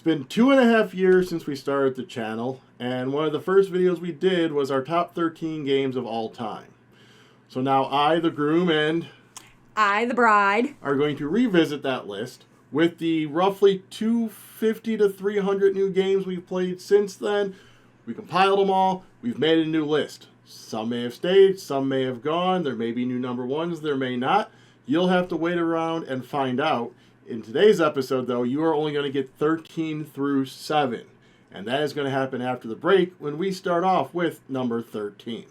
been 2.5 years since we started the channel, and one of the first videos we did was our top 13 games of all time. So now I, the groom, and I, the bride, are going to revisit that list with the roughly 250 to 300 new games we've played since then. We compiled them all. We've made a new list. Some may have stayed, some may have gone. There may be new number ones, there may not. You'll have to wait around and find out. In today's episode, though, you are only going to get 13 through 7. And that is going to happen after the break when we start off with number 13.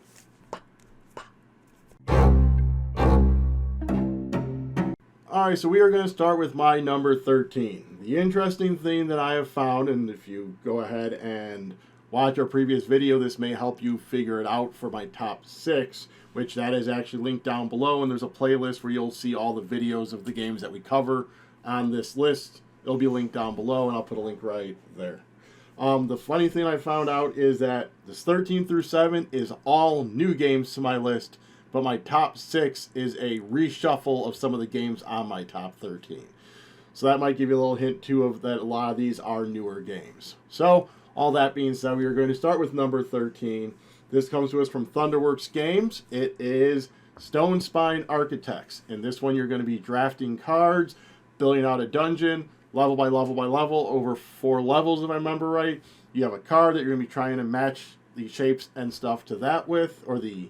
Alright, so we are going to start with my number 13. The interesting thing that I have found, and if you go ahead and watch our previous video, this may help you figure it out for my top 6, which that is actually linked down below, and there's a playlist where you'll see all the videos of the games that we cover on this list. It'll be linked down below, and I'll put a link right there. The funny thing I found out is that this 13 through 7 is all new games to my list, but my top 6 is a reshuffle of some of the games on my top 13. So that might give you a little hint, too, of that a lot of these are newer games. So, all that being said, we are going to start with number 13. This comes to us from Thunderworks Games. It is Stone Spine Architects. In this one, you're going to be drafting cards, building out a dungeon, level by level by level, over 4 levels, if I remember right. You have a card that you're going to be trying to match the shapes and stuff to that with, or the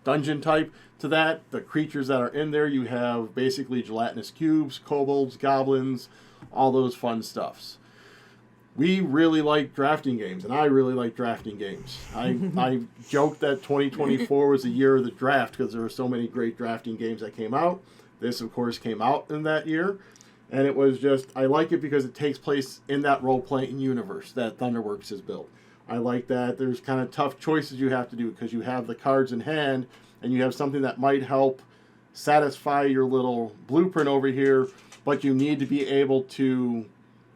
dungeon type to that. The creatures that are in there, you have basically gelatinous cubes, kobolds, goblins, all those fun stuffs. We really like drafting games, and I really like drafting games. I joked that 2024 was the year of the draft because there were so many great drafting games that came out. This, of course, came out in that year. And it was just, I like it because it takes place in that role-playing universe that Thunderworks has built. I like that there's kind of tough choices you have to do because you have the cards in hand and you have something that might help satisfy your little blueprint over here, but you need to be able to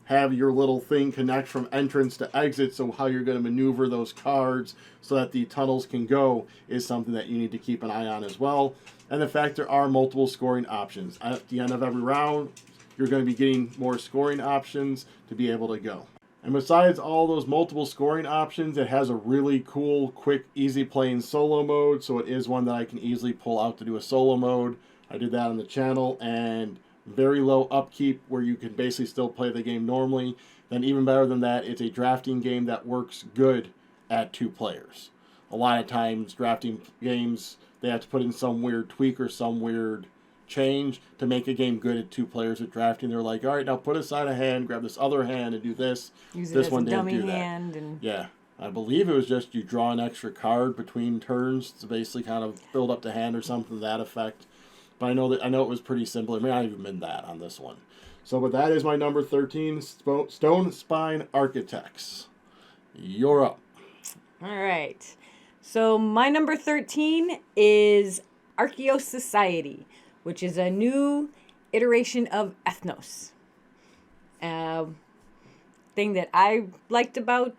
have your little thing connect from entrance to exit, so how you're going to maneuver those cards so that the tunnels can go is something that you need to keep an eye on as well. And the fact there are multiple scoring options. At the end of every round, you're going to be getting more scoring options to be able to go. And besides all those multiple scoring options, it has a really cool, quick, easy playing solo mode, so it is one that I can easily pull out to do a solo mode. I did that on the channel, and very low upkeep where you can basically still play the game normally. Then even better than that, it's a drafting game that works good at 2 players. A lot of times drafting games, they have to put in some weird tweak or some weird change to make a game good at 2 players with drafting. They're like, all right, now put aside a hand, grab this other hand and do this. use it This as one a didn't dummy do that. hand. And Yeah. I believe it was just you draw an extra card between turns to basically kind of build up the hand or something to that effect. But I know it was pretty simple. It may not even been that on this one. So, but that is my number 13, Stone Spine Architects. You're up. all right. So my number 13 is Archaeos Society, which is a new iteration of Ethnos. Thing that I liked about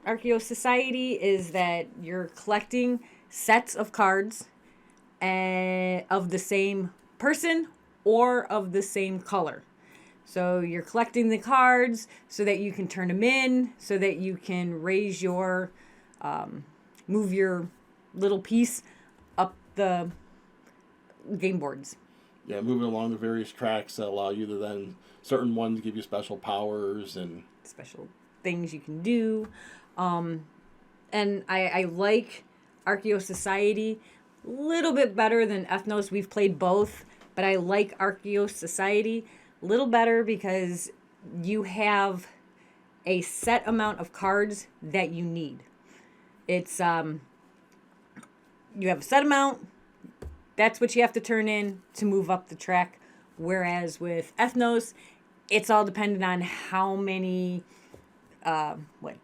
Archaeos Society is that you're collecting sets of cards of the same person or of the same color. So you're collecting the cards so that you can turn them in, so that you can raise your, move your little piece up the game boards. Yeah, moving along the various tracks that allow you to then, certain ones give you special powers and special things you can do. And I like Archaeos Society a little bit better than Ethnos. We've played both, but I like Archaeos Society a little better because you have a set amount of cards that you need. It's you have a set amount. That's what you have to turn in to move up the track. Whereas with Ethnos, it's all dependent on how many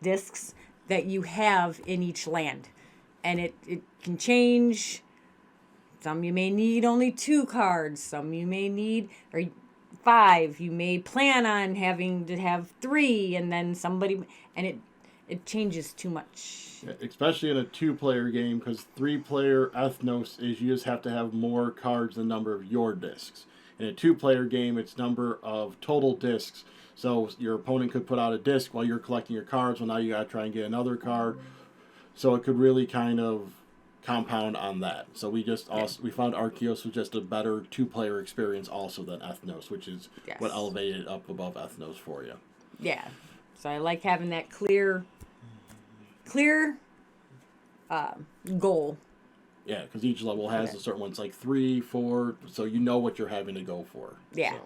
discs that you have in each land. And it can change. Some you may need only 2 cards. Some you may need 5. You may plan on having to have 3, and then somebody, and it changes too much. Especially in a 2-player game, because 3-player Ethnos is you just have to have more cards than the number of your discs. In a 2-player game, it's number of total discs. So your opponent could put out a disc while you're collecting your cards. Well, now you got to try and get another card. So it could really kind of compound on that. So we found Arceus was just a better 2-player experience also than Ethnos, which is what elevated it up above Ethnos for you. Yeah. So I like having that clear goal. Yeah, because each level has a certain one. It's like 3, 4, so you know what you're having to go for. Yeah. So.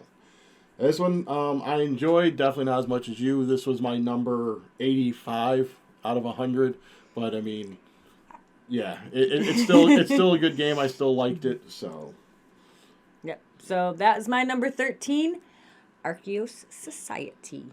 This one I enjoyed, definitely not as much as you. This was my number 85 out of 100, but I mean, yeah, it's still a good game. I still liked it, so. Yep. So that is my number 13, Arceus Society.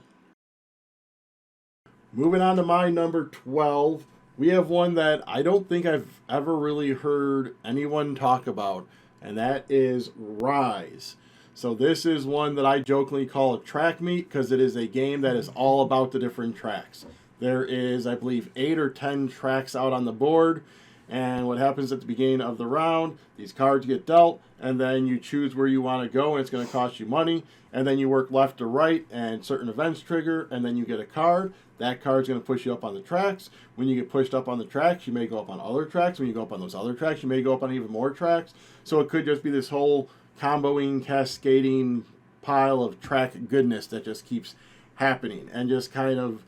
Moving on to my number 12, we have one that I don't think I've ever really heard anyone talk about, and that is Rise. So this is one that I jokingly call a track meet because it is a game that is all about the different tracks. There is, I believe, 8 or 10 tracks out on the board, and what happens at the beginning of the round, these cards get dealt, and then you choose where you want to go, and it's going to cost you money, and then you work left to right, and certain events trigger, and then you get a card. That card's going to push you up on the tracks. When you get pushed up on the tracks, you may go up on other tracks. When you go up on those other tracks, you may go up on even more tracks. So it could just be this whole comboing, cascading pile of track goodness that just keeps happening, and just kind of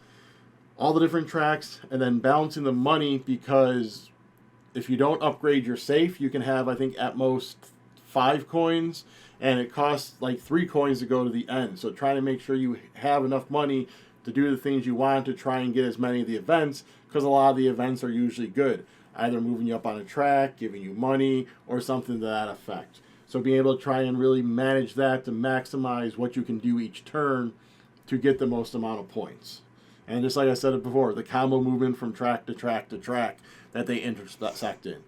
all the different tracks, and then balancing the money, because if you don't upgrade your safe, you can have, I think, at most 5 coins, and it costs like 3 coins to go to the end. So trying to make sure you have enough money to do the things you want to try and get as many of the events, because a lot of the events are usually good, either moving you up on a track, giving you money, or something to that effect. So being able to try and really manage that to maximize what you can do each turn to get the most amount of points. And just like I said it before, the combo movement from track to track to track that they intersect in.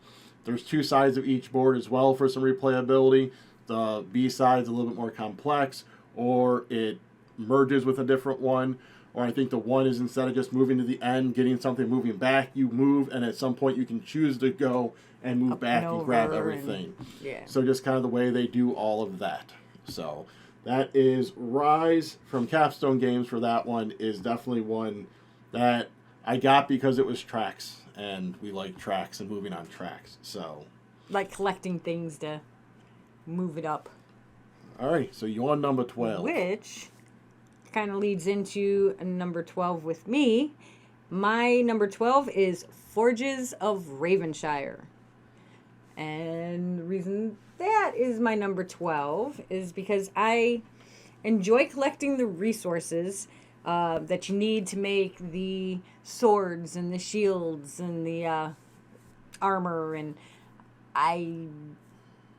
There's 2 sides of each board as well for some replayability. The B side's a little bit more complex, or it merges with a different one. Or I think the one is, instead of just moving to the end, getting something moving back, you move, and at some point you can choose to go and move back and grab everything. So just kind of the way they do all of that. So that is Rise from Capstone Games. For that one is definitely one that I got because it was tracks, and we like tracks and moving on tracks. So like collecting things to move it up. All right, so you on number 12. Which kind of leads into number 12 with me. My number 12 is Forges of Ravenshire. And the reason that is my number 12 is because I enjoy collecting the resources that you need to make the swords and the shields and the armor, and I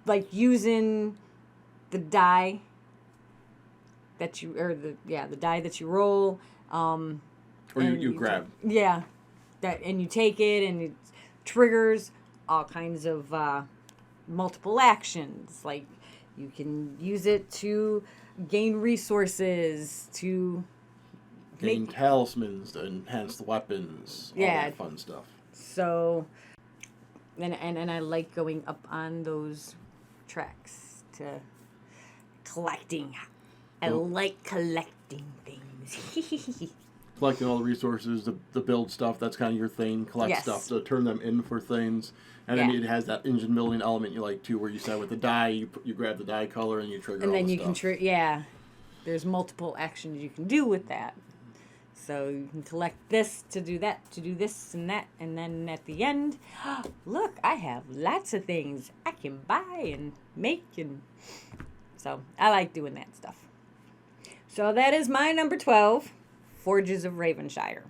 like using the die that you, or the die that you roll, or you grab. And you take it, and it triggers all kinds of multiple actions. Like you can use it to gain resources, to gain talismans to enhance the weapons, all that fun stuff. So, and I like going up on those tracks to collecting. I like collecting things. Collecting all the resources, the build stuff, that's kind of your thing. Collect stuff to turn them in for things. And then it has that engine building element you like too, where you said with the die, you grab the die color and you trigger all the stuff. And then you can there's multiple actions you can do with that. So you can collect this to do that, to do this and that, and then at the end, look, I have lots of things I can buy and make, and so I like doing that stuff. So that is my number 12, Forges of Ravenshire.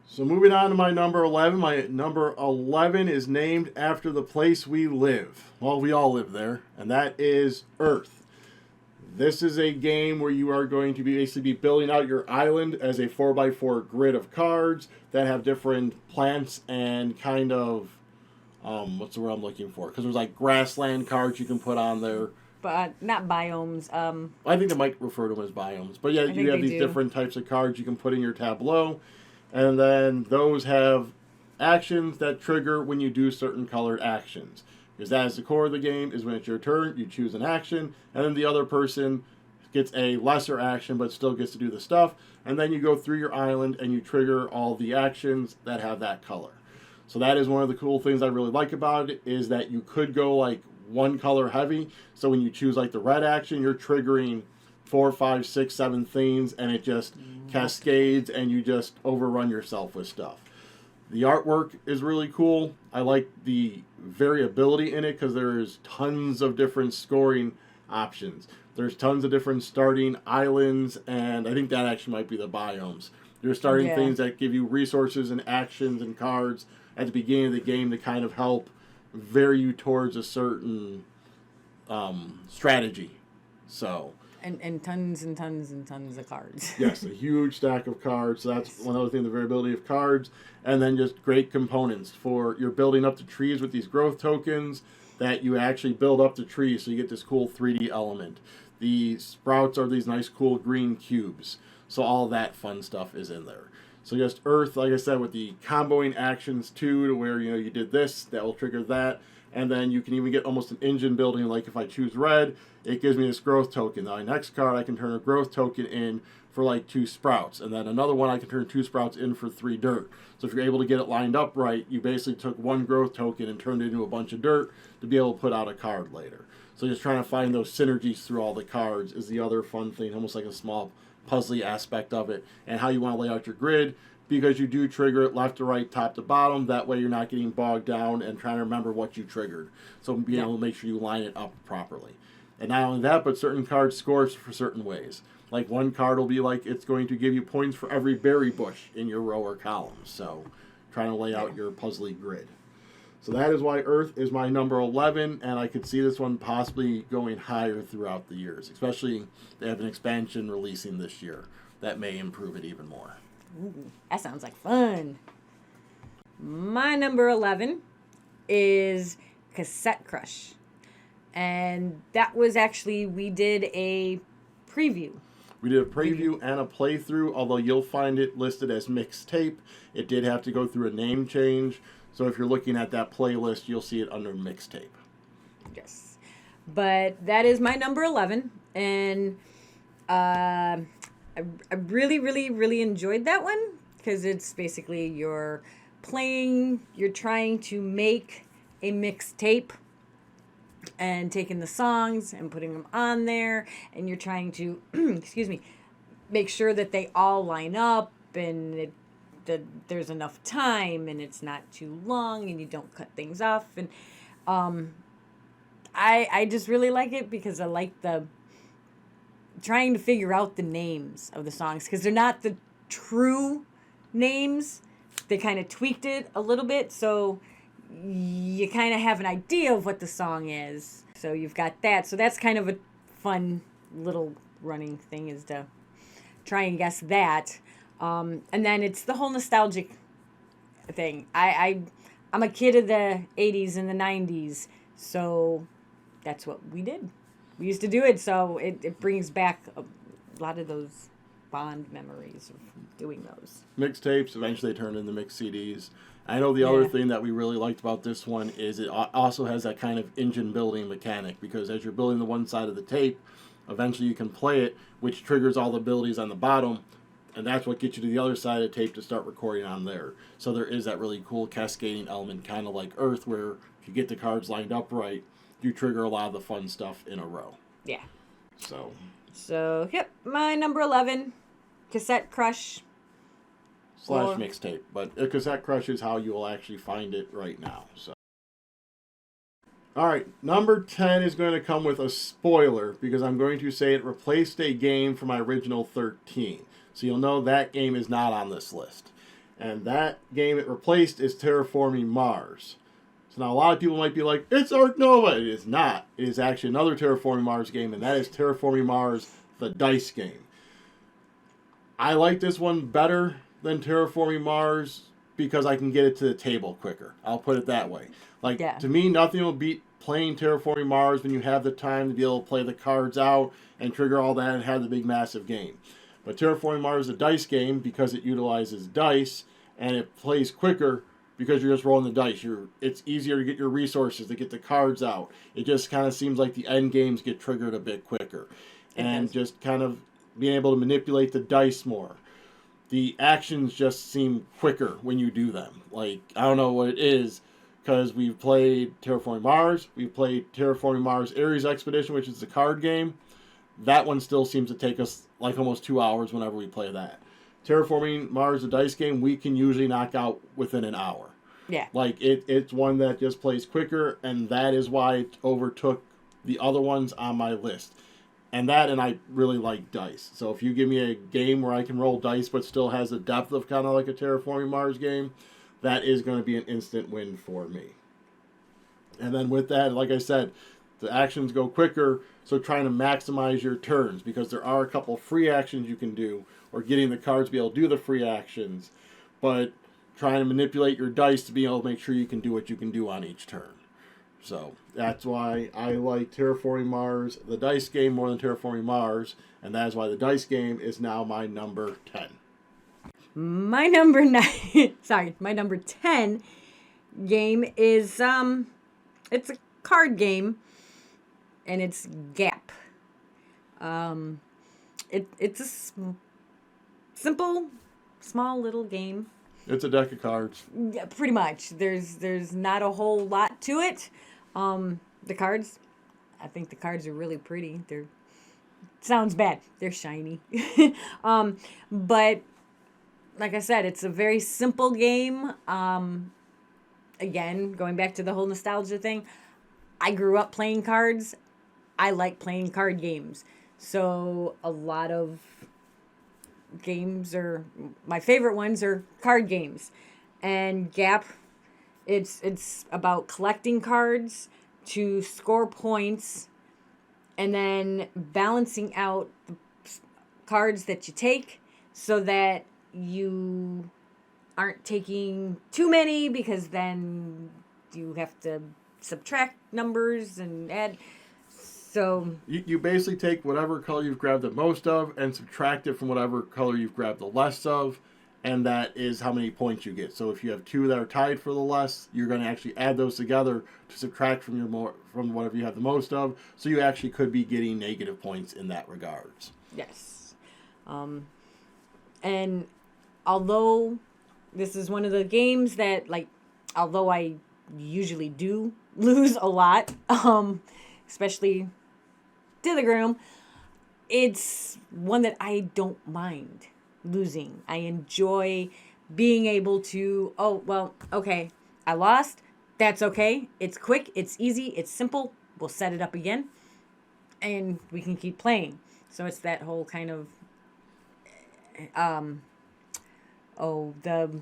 So moving on to my number 11. My number 11 is named after the place we live. Well, we all live there, and that is Earth. This is a game where you are going to basically be building out your island as a 4x4 grid of cards that have different plants and kind of, what's the word I'm looking for? Because there's like grassland cards you can put on there. But not biomes. I think they might refer to them as biomes. But yeah, you have these different types of cards you can put in your tableau. And then those have actions that trigger when you do certain colored actions. Because that is the core of the game, is when it's your turn, you choose an action, and then the other person gets a lesser action but still gets to do the stuff. And then you go through your island and you trigger all the actions that have that color. So that is one of the cool things I really like about it, is that you could go like one color heavy. So when you choose like the red action, you're triggering 4, 5, 6, 7 things, and it just cascades and you just overrun yourself with stuff. The artwork is really cool. I like the variability in it because there's tons of different scoring options. There's tons of different starting islands, and I think that actually might be the biomes. You're starting things that give you resources and actions and cards at the beginning of the game to kind of help vary you towards a certain strategy. So. And tons and tons and tons of cards. Yes, a huge stack of cards. So that's one other thing, the variability of cards. And then just great components for you're building up the trees with these growth tokens that you actually build up the trees, so you get this cool 3D element. The sprouts are these nice cool green cubes. So all that fun stuff is in there. So just Earth, like I said, with the comboing actions too, to where you did this, that will trigger that. And then you can even get almost an engine building, like if I choose red, it gives me this growth token. Now, my next card, I can turn a growth token in for like 2 sprouts. And then another one, I can turn 2 sprouts in for 3 dirt. So if you're able to get it lined up right, you basically took 1 growth token and turned it into a bunch of dirt to be able to put out a card later. So just trying to find those synergies through all the cards is the other fun thing, almost like a small puzzly aspect of it. And how you want to lay out your grid, because you do trigger it left to right, top to bottom. That way you're not getting bogged down and trying to remember what you triggered. So being able to make sure you line it up properly. And not only that, but certain cards score for certain ways. Like one card will be like it's going to give you points for every berry bush in your row or column. So trying to lay out your puzzly grid. So that is why Earth is my number 11, and I could see this one possibly going higher throughout the years. Especially they have an expansion releasing this year. That may improve it even more. Ooh, that sounds like fun. My number 11 is Cassette Crush. And that was actually, we did a preview. We did a preview and a playthrough, although you'll find it listed as mixtape. It did have to go through a name change. So if you're looking at that playlist, you'll see it under mixtape. Yes. But that is my number 11. And I really, really, really enjoyed that one because it's basically you're trying to make a mixtape and taking the songs and putting them on there, and you're trying to, excuse me, make sure that they all line up and that there's enough time and it's not too long and you don't cut things off. And I just really like it because I like the trying to figure out the names of the songs because they're not the true names. They kind of tweaked it a little bit, so you kind of have an idea of what the song is. So you've got that. So that's kind of a fun little running thing, is to try and guess that. And then it's the whole nostalgic thing. I'm a kid of the 80s and the 90s, so that's what we did. We used to do it, so it brings back a lot of those fond memories of doing those. Mixtapes eventually turned into mixed CDs. I know the other thing that we really liked about this one is it also has that kind of engine building mechanic, because as you're building the one side of the tape, eventually you can play it, which triggers all the abilities on the bottom, and that's what gets you to the other side of the tape to start recording on there. So there is that really cool cascading element, kind of like Earth, where if you get the cards lined up right, you trigger a lot of the fun stuff in a row. Yeah. So yep, my number 11, Cassette Crush. / mixtape, but a Cassette Crush is how you will actually find it right now. So, all right, number 10 is going to come with a spoiler because I'm going to say it replaced a game from my original 13. So you'll know that game is not on this list. And that game it replaced is Terraforming Mars. So now a lot of people might be like, it's Ark Nova. It is not. It is actually another Terraforming Mars game, and that is Terraforming Mars, the dice game. I like this one better than Terraforming Mars because I can get it to the table quicker. I'll put it that way. To me, nothing will beat playing Terraforming Mars when you have the time to be able to play the cards out and trigger all that and have the big massive game. But Terraforming Mars is a dice game because it utilizes dice and it plays quicker because you're just rolling the dice. It's easier to get your resources, to get the cards out. It just kind of seems like the end games get triggered a bit quicker. and does. just kind of being able to manipulate the dice more. The actions just seem quicker when you do them. Like, I don't know what it is, because we've played Terraforming Mars, we've played Terraforming Mars Ares Expedition, which is the card game. That one still seems to take us like almost 2 hours whenever we play that. Terraforming Mars, the dice game, we can usually knock out within an hour. Yeah. Like, it's one that just plays quicker, and that is why it overtook the other ones on my list. And I really like dice. So if you give me a game where I can roll dice but still has the depth of kind of like a Terraforming Mars game, that is going to be an instant win for me. And then with that, like I said, the actions go quicker, so trying to maximize your turns, because there are a couple free actions you can do, or getting the cards to be able to do the free actions, but trying to manipulate your dice to be able to make sure you can do what you can do on each turn. So that's why I like Terraforming Mars, the dice game, more than Terraforming Mars, and that is why the dice game is now my number 10. My number 9, sorry, my number 10 game is, it's a card game, and it's Gap. It's a simple, small little game. It's a deck of cards. Yeah, pretty much. There's not a whole lot to it. The cards, I think the cards are really pretty. Sounds bad. They're shiny. But like I said, it's a very simple game. Again, going back to the whole nostalgia thing, I grew up playing cards. I like playing card games. So a lot of games my favorite ones are card games. And Gap, it's about collecting cards to score points and then balancing out the cards that you take so that you aren't taking too many, because then you have to subtract numbers and add. So you basically take whatever color you've grabbed the most of and subtract it from whatever color you've grabbed the less of, and that is how many points you get. So if you have two that are tied for the less, you're going to actually add those together to subtract from from whatever you have the most of. So you actually could be getting negative points in that regards. yes. And although this is one of the games that, like, although I usually do lose a lot, especially to the Groom, it's one that I don't mind losing. I enjoy being able to, oh, well, okay, I lost. That's okay. It's quick. It's easy. It's simple. We'll set it up again, and we can keep playing. So it's that whole kind of, the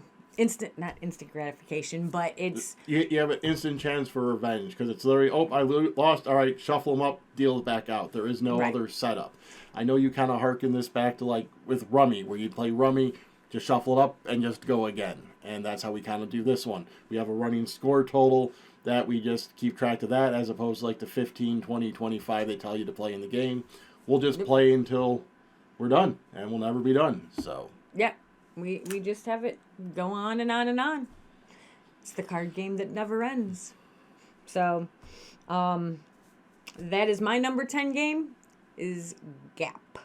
not instant gratification, but it's... You have an instant chance for revenge, because it's literally, oh, I lost, all right, shuffle them up, deal it back out. There is no Right. other setup. I know you kind of hearken this back to, like, with Rummy, where you play Rummy, just shuffle it up and just go again. And that's how we kind of do this one. We have a running score total that we just keep track of that, as opposed to, like, the 15, 20, 25 they tell you to play in the game. We'll just play until we're done, and we'll never be done, so... Yeah, we just have it go on and on and on. It's the card game that never ends. So, that is my number 10 game, is Gap.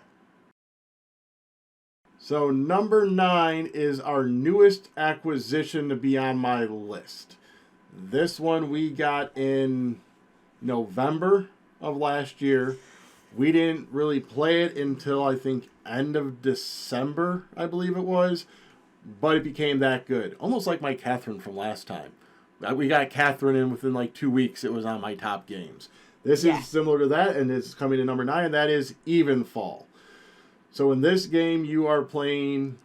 So number 9 is our newest acquisition to be on my list. This one we got in November of last year. We didn't really play it until, I think, end of December, I believe it was. But it became that good. Almost like my Catherine from last time. We got Catherine in within like 2 weeks. It was on my top games. This is similar to that, and it's coming to number 9, and that is Evenfall. So in this game, you are playing...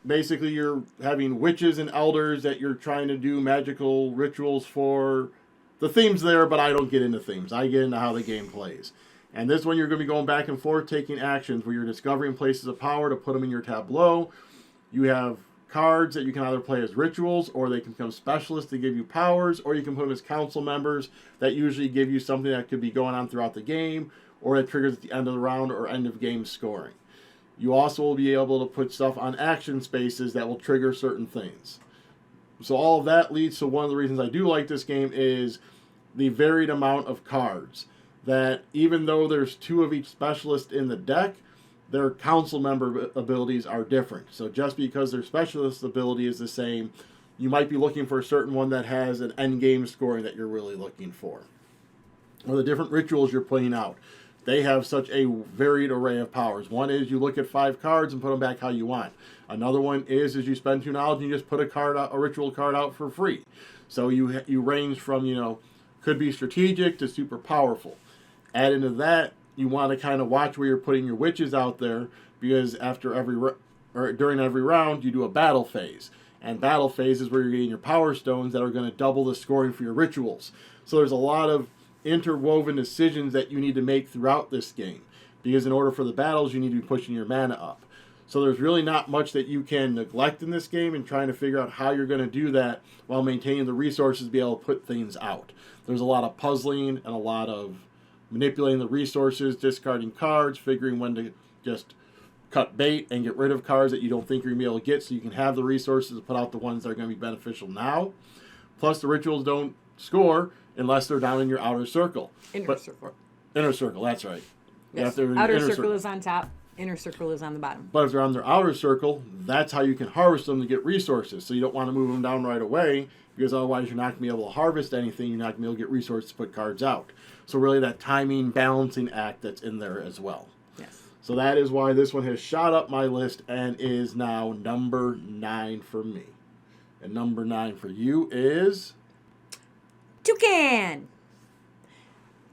Basically, you're having witches and elders that you're trying to do magical rituals for. The theme's there, but I don't get into themes. I get into how the game plays. And this one, you're going to be going back and forth, taking actions where you're discovering places of power to put them in your tableau. You have cards that you can either play as rituals, or they can become specialists to give you powers, or you can put them as council members that usually give you something that could be going on throughout the game, or it triggers at the end of the round or end of game scoring. You also will be able to put stuff on action spaces that will trigger certain things. So all of that leads to one of the reasons I do like this game is the varied amount of cards. that even though there's 2 of each specialist in the deck, their council member abilities are different. So just because their specialist ability is the same, you might be looking for a certain one that has an end game scoring that you're really looking for. Or the different rituals you're playing out. They have such a varied array of powers. One is you look at 5 cards and put them back how you want. Another one is you spend 2 knowledge and you just put a ritual card out for free. So you range from, could be strategic to super powerful. Add into that, you want to kind of watch where you're putting your witches out there, because during every round you do a battle phase. And battle phase is where you're getting your power stones that are going to double the scoring for your rituals. So there's a lot of interwoven decisions that you need to make throughout this game, because in order for the battles you need to be pushing your mana up. So there's really not much that you can neglect in this game, and trying to figure out how you're going to do that while maintaining the resources to be able to put things out. There's a lot of puzzling and a lot of manipulating the resources, discarding cards, figuring when to just cut bait and get rid of cards that you don't think you're going to be able to get, so you can have the resources to put out the ones that are going to be beneficial now. Plus the rituals don't score unless they're down in your outer circle. Inner circle. Inner circle, that's right. Yes. Outer circle is on top. Inner circle is on the bottom. But if they're on their outer circle, that's how you can harvest them to get resources. So you don't want to move them down right away, because otherwise you're not going to be able to harvest anything. You're not going to be able to get resources to put cards out. So really that timing, balancing act that's in there as well. Yes. So that is why this one has shot up my list and is now number 9 for me. And number 9 for you is... Toucan!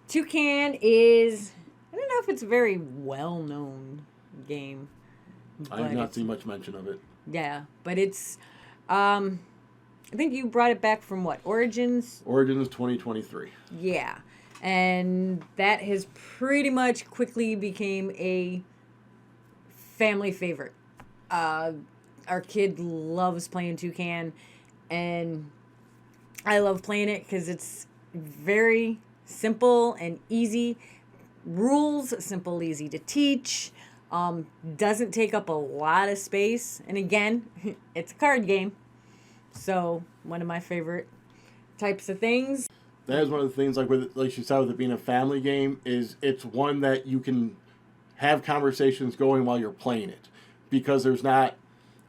Toucan is... I don't know if it's a very well-known game. I have not seen much mention of it. Yeah, but it's... I think you brought it back from what? Origins? Origins 2023. Yeah. And that has pretty much quickly became a family favorite. Our kid loves playing Toucan, and I love playing it because it's very simple and easy. Rules, simple, easy to teach. Doesn't take up a lot of space. And again, it's a card game. So, one of my favorite types of things. That is one of the things, like you said, with it being a family game, is it's one that you can have conversations going while you're playing it, because there's not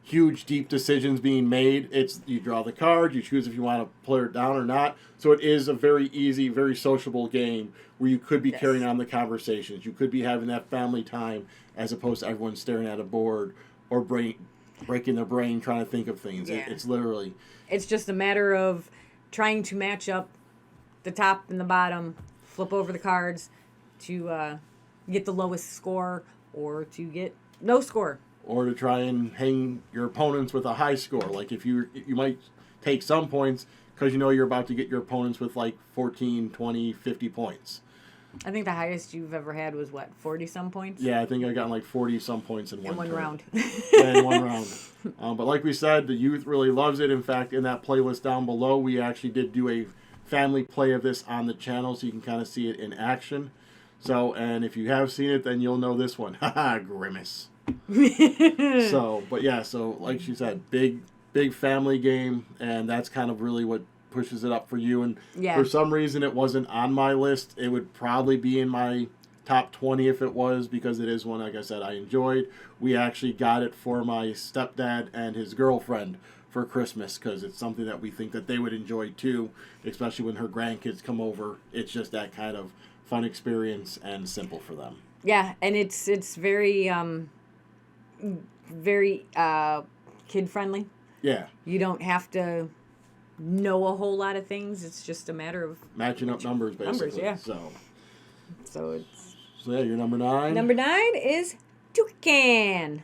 huge, deep decisions being made. It's you draw the card, you choose if you want to play it down or not. So it is a very easy, very sociable game where you could be carrying on the conversations. You could be having that family time as opposed to everyone staring at a board or breaking their brain trying to think of things. Yeah. It's literally... It's just a matter of trying to match up the top and the bottom, flip over the cards to get the lowest score or to get no score. Or to try and hang your opponents with a high score. Like if you might take some points because you know you're about to get your opponents with like 14, 20, 50 points. I think the highest you've ever had was what, 40-some points? Yeah, I think I got like 40-some points in one round. Yeah, in one round. But like we said, the youth really loves it. In fact, in that playlist down below, we actually did do a family play of this on the channel, so you can kind of see it in action. So, and if you have seen it, then you'll know this one. Haha, Grimace. So, but yeah, so like she said, big family game, and that's kind of really what pushes it up for you. And for some reason it wasn't on my list. It would probably be in my top 20 if it was, because it is one, like I said, I enjoyed. We actually got it for my stepdad and his girlfriend for Christmas, because it's something that we think that they would enjoy too, especially when her grandkids come over. It's just that kind of fun experience and simple for them. Yeah, and it's very very kid friendly. Yeah. You don't have to know a whole lot of things. It's just a matter of matching up numbers, basically. Yeah. So yeah, you're number 9. Number 9 is Toucan.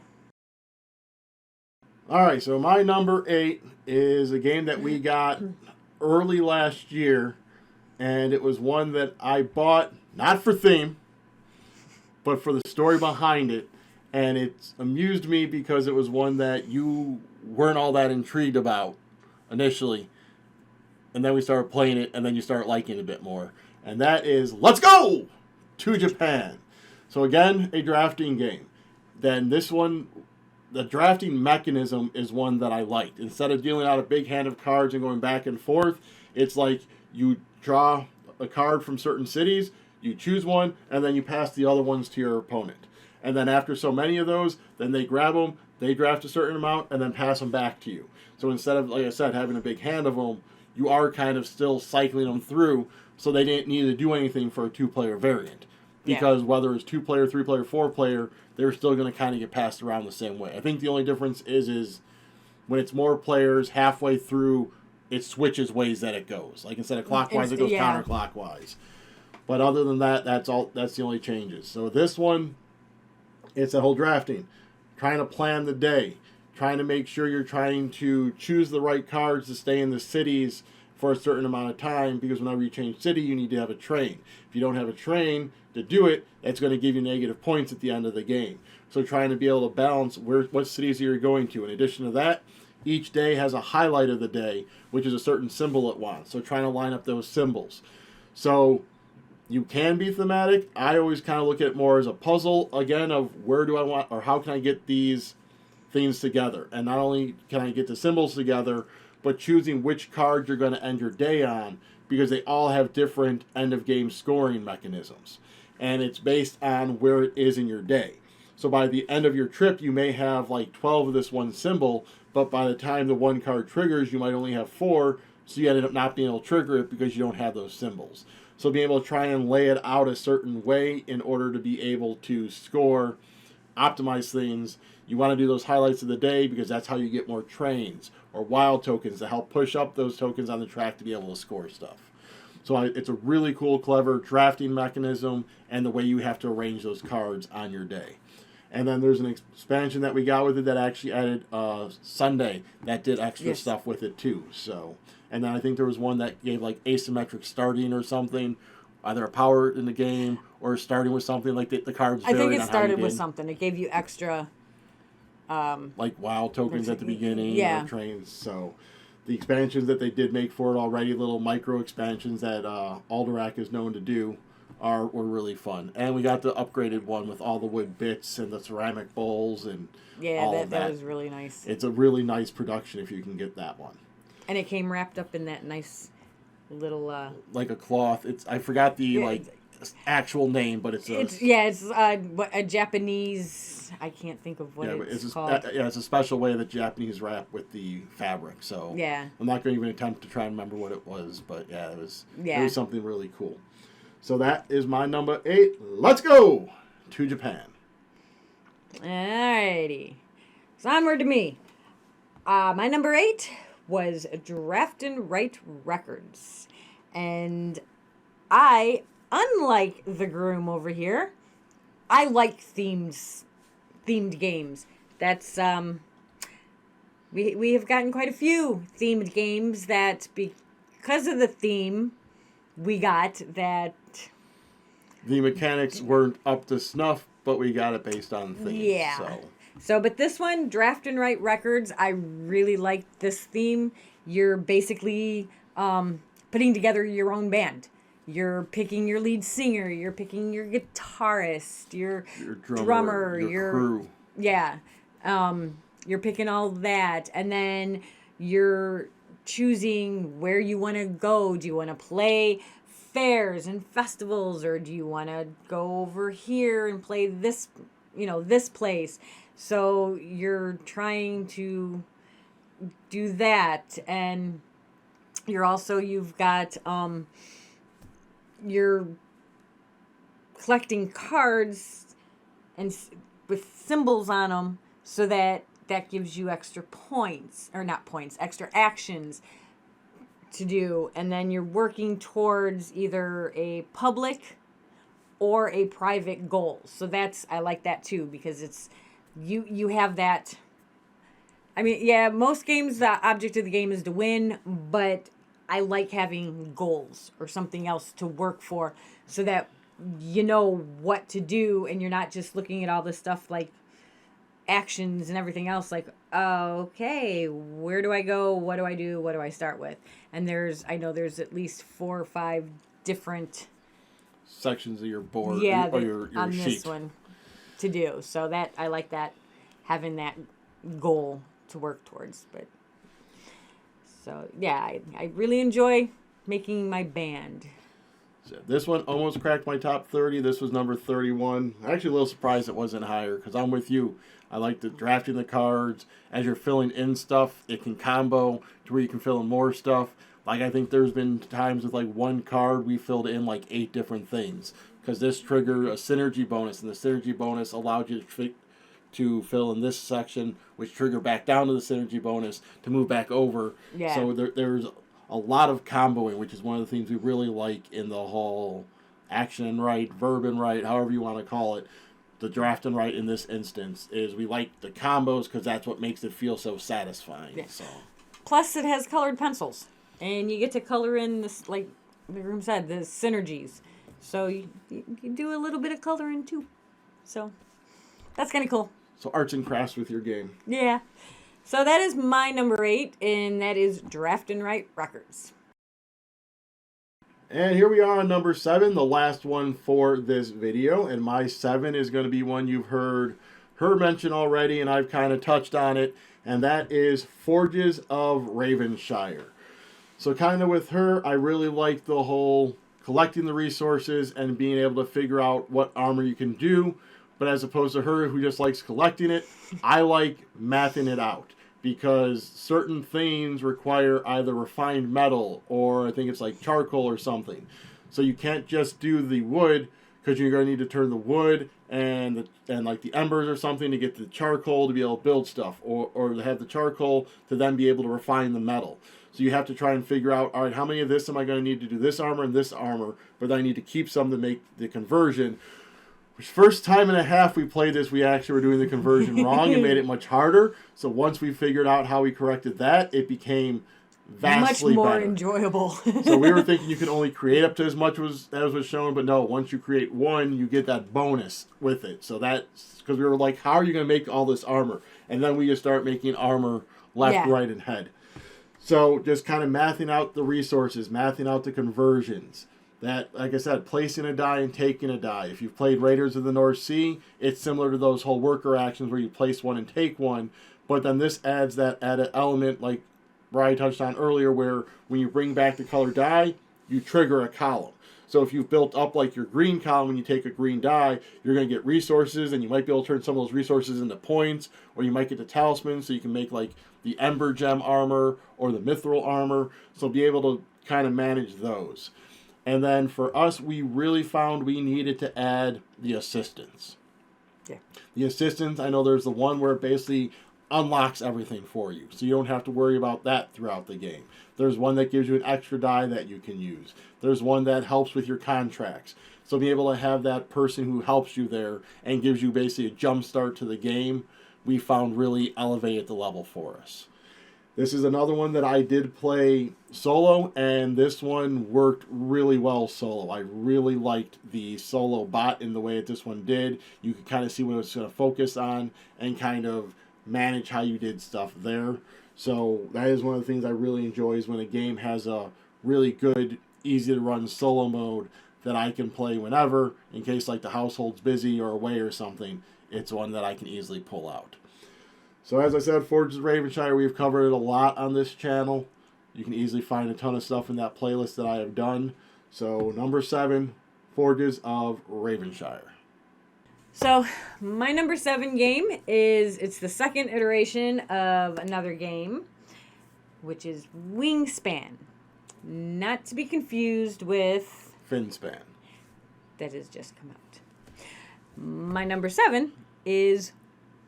All right, so my number 8 is a game that we got early last year, and it was one that I bought not for theme, but for the story behind it. And it's amused me because it was one that you weren't all that intrigued about initially. And then we started playing it, and then you start liking it a bit more. And that is Let's Go to Japan. So again, a drafting game. Then this one, the drafting mechanism is one that I liked. Instead of dealing out a big hand of cards and going back and forth, it's like you draw a card from certain cities, You choose one, and then you pass the other ones to your opponent. And then after so many of those, then they grab them, they draft a certain amount, and then pass them back to you. So instead of, like I said, having a big hand of them, you are kind of still cycling them through, so they didn't need to do anything for a 2-player variant. Because whether it's 2-player, 3-player, 4-player, they're still going to kind of get passed around the same way. I think the only difference is when it's more players, halfway through, it switches ways that it goes. Like instead of clockwise, it goes counterclockwise. But other than that, that's the only changes. So this one, it's a whole drafting. Trying to plan the day. Trying to make sure you're trying to choose the right cards to stay in the cities for a certain amount of time, because whenever you change city, you need to have a train. If you don't have a train to do it, that's going to give you negative points at the end of the game. So trying to be able to balance what cities you're going to. In addition to that, each day has a highlight of the day, which is a certain symbol it wants. So trying to line up those symbols. So you can be thematic. I always kind of look at it more as a puzzle, again, of where do I want, or how can I get these things together. And not only can I get the symbols together, but choosing which card you're going to end your day on, because they all have different end-of-game scoring mechanisms. And it's based on where it is in your day. So by the end of your trip, you may have like 12 of this one symbol, but by the time the one card triggers, you might only have 4, so you ended up not being able to trigger it because you don't have those symbols. So being able to try and lay it out a certain way in order to be able to score, optimize things. You want to do those highlights of the day because that's how you get more trains or wild tokens to help push up those tokens on the track to be able to score stuff. So it's a really cool, clever drafting mechanism and the way you have to arrange those cards on your day. And then there's an expansion that we got with it that actually added Sunday that did extra stuff with it too. So, and then I think there was one that gave like asymmetric starting or something, either a power in the game or starting with something like the cards. I think it started with something. It gave you extra, like wild tokens at the beginning, or trains. So the expansions that they did make for it already, little micro expansions that Alderac is known to do, were really fun. And we got the upgraded one with all the wood bits and the ceramic bowls and all of that. That was really nice. It's a really nice production if you can get that one. And it came wrapped up in that nice little like a cloth. I forgot the actual name, but it's a Japanese. I can't think of what it's called. It's a special way that Japanese wrap with the fabric. So I'm not going to even attempt to try and remember what it was, but it was something really cool. So that is my number 8. Let's go to Japan. Alrighty. So onward to me. My number 8 was Draft and Write Records. And I, unlike the Groom over here, I like themed games. That's we have gotten quite a few themed games that because of the theme we got that the mechanics weren't up to snuff, but we got it based on theme. Yeah. So, but this one, Draft and Write Records, I really like this theme. You're basically putting together your own band. You're picking your lead singer. You're picking your guitarist. Your drummer. Your crew. Yeah. You're picking all that. And then you're choosing where you want to go. Do you want to play fairs and festivals, or do you want to go over here and play this, this place? So you're trying to do that, and you've got you're collecting cards and with symbols on them, so that gives you extra points, or not points, extra actions to do, and then you're working towards either a public or a private goal. So I like that too, because it's you have that. I mean, most games the object of the game is to win, but I like having goals or something else to work for, so that you know what to do and you're not just looking at all this stuff like actions and everything else, like, okay, where do I go? What do I do? What do I start with? And I know there's at least 4 or 5 different sections of your board, or your on sheet. This one to do. So that I like that, having that goal to work towards. But so I really enjoy making my band. So this one almost cracked my top 30. This was number 31. Actually, a little surprised it wasn't higher because I'm with you. I like the drafting the cards. As you're filling in stuff, it can combo to where you can fill in more stuff. Like, I think there's been times with, like, one card we filled in, like, 8 different things. Because this triggered a synergy bonus, and the synergy bonus allowed you to fill in this section, which triggered back down to the synergy bonus to move back over. Yeah. So there's a lot of comboing, which is one of the things we really like in the whole action and right, verb and right, however you want to call it. The draft and right in this instance is we like the combos because that's what makes it feel so satisfying. Yeah. So plus it has colored pencils, and you get to color in this, like the Groom said, the synergies. So you do a little bit of coloring too. So that's kind of cool. So arts and crafts with your game. Yeah. So that is my number 8, and that is Draft and Write Records. And here we are on number 7, the last one for this video. And my 7 is going to be one you've heard her mention already, and I've kind of touched on it. And that is Forges of Ravenshire. So kind of with her, I really like the whole collecting the resources and being able to figure out what armor you can do. But as opposed to her who just likes collecting it, I like mathing it out. Because certain things require either refined metal or I think it's like charcoal or something. So you can't just do the wood because you're going to need to turn the wood and like the embers or something to get the charcoal to be able to build stuff, or to have the charcoal to then be able to refine the metal. So you have to try and figure out, all right, how many of this am I going to need to do this armor and this armor, but then I need to keep some to make the conversion. Which first time and a half we played this, we actually were doing the conversion wrong and made it much harder. So once we figured out how we corrected that, it became vastly much more better. Enjoyable. So we were thinking you can only create up to as much as was shown, but no, once you create one, you get that bonus with it. So that's because we were like, how are you going to make all this armor? And then we just start making armor left, right, and head. So just kind of mathing out the resources, mathing out the conversions. That, like I said, placing a die and taking a die. If you've played Raiders of the North Sea, it's similar to those whole worker actions where you place one and take one. But then this adds that added element, like Brian touched on earlier, where when you bring back the colored die, you trigger a column. So if you've built up like your green column, when you take a green die, you're going to get resources, and you might be able to turn some of those resources into points, or you might get the talismans, so you can make like the Ember Gem armor or the Mithril armor. So be able to kind of manage those. And then for us, we really found we needed to add the assistants. Yeah. The assistants, I know there's the one where it basically unlocks everything for you. So you don't have to worry about that throughout the game. There's one that gives you an extra die that you can use. There's one that helps with your contracts. So being able to have that person who helps you there and gives you basically a jump start to the game, we found really elevated the level for us. This is another one that I did play solo, and this one worked really well solo. I really liked the solo bot in the way that this one did. You could kind of see what it was going to focus on and kind of manage how you did stuff there. So that is one of the things I really enjoy is when a game has a really good, easy to run solo mode that I can play whenever, in case like the household's busy or away or something. It's one that I can easily pull out. So as I said, Forges of Ravenshire, we've covered it a lot on this channel. You can easily find a ton of stuff in that playlist that I have done. So number 7, Forges of Ravenshire. So my number 7 game it's the second iteration of another game, which is Wingspan. Not to be confused with Finspan. That has just come out. My number 7 is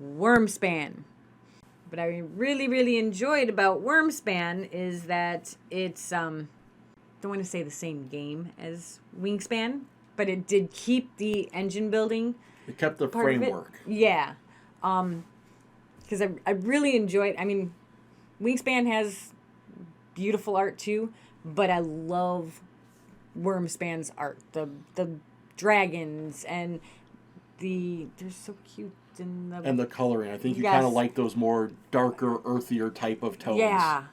Wormspan. What I really, really enjoyed about Wormspan is that it's, don't want to say the same game as Wingspan, but it did keep the engine building. It kept the framework. Yeah. Because I really enjoyed, Wingspan has beautiful art too, but I love Wormspan's art. The dragons and they're so cute. And the coloring. I think you kind of like those more darker, earthier type of tones. Yeah.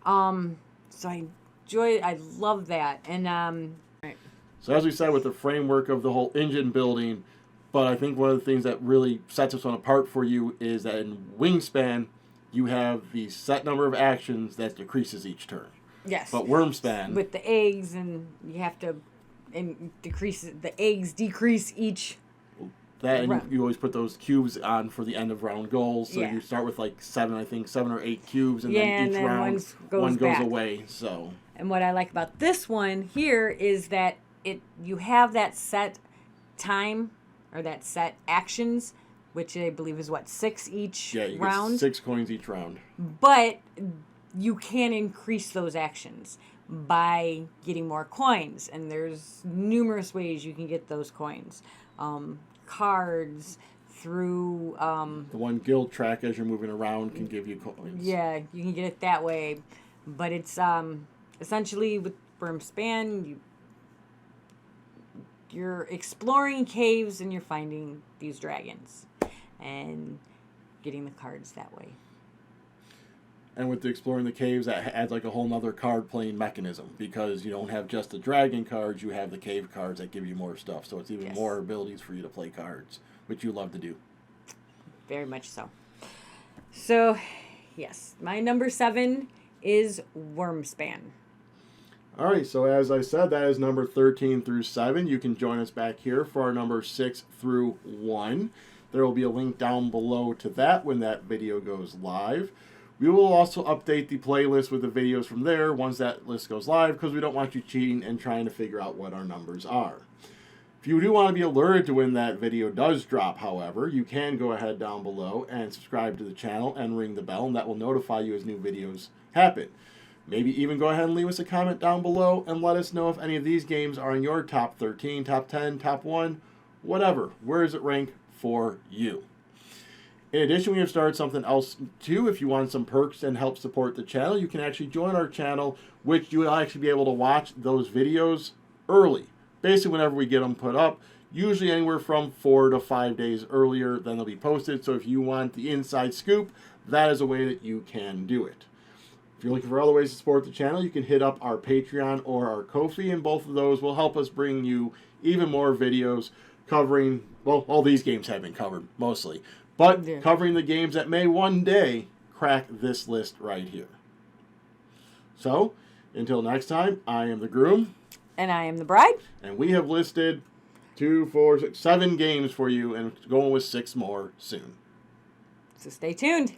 So I love that. And right. So as we said, with the framework of the whole engine building, but I think one of the things that really sets this one apart for you is that in Wingspan, you have the set number of actions that decreases each turn. Yes. But Wormspan, with the eggs, and you have to and the eggs decrease each. That, and round. you always put those cubes on for the end of round goals. So Yeah. you start with like 7 or 8 cubes, and Yeah, then and each then round one goes back. away. So. And what I like about this one here is that you have that set time or that set actions, which I believe is 6 each You round. get 6 coins each round. But you can increase those actions by getting more coins, and there's numerous ways you can get those coins. Cards, through The one guild track as you're moving around can give you coins. yeah, you can get it that way. But it's essentially with Wormspan, you're exploring caves and you're finding these dragons and getting the cards that way. And with the exploring the caves, that adds like a whole nother card playing mechanism, because you don't have just the dragon cards, you have the cave cards that give you more stuff. So it's even more abilities for you to play cards, which you love to do. Very much so. So, yes, my number 7 is Wormspan. All right, so as I said, that is number 13 through 7. You can join us back here for our number 6 through 1. There will be a link down below to that when that video goes live. We will also update the playlist with the videos from there once that list goes live, because we don't want you cheating and trying to figure out what our numbers are. If you do want to be alerted to when that video does drop, however, you can go ahead down below and subscribe to the channel and ring the bell, and that will notify you as new videos happen. Maybe even go ahead and leave us a comment down below and let us know if any of these games are in your top 13, top 10, top 1, whatever. Where does it rank for you? In addition, we have started something else too. If you want some perks and help support the channel, you can actually join our channel, which you will actually be able to watch those videos early. Basically, whenever we get them put up, usually anywhere from 4 to 5 days earlier than they'll be posted. So if you want the inside scoop, that is a way that you can do it. If you're looking for other ways to support the channel, you can hit up our Patreon or our Ko-fi, and both of those will help us bring you even more videos covering, well, all these games have been covered mostly, but covering the games that may one day crack this list right here. So, until next time, I am the Groom. And I am the Bride. And we have listed 2, 4, 6, 7 games for you, and going with 6 more soon. So stay tuned.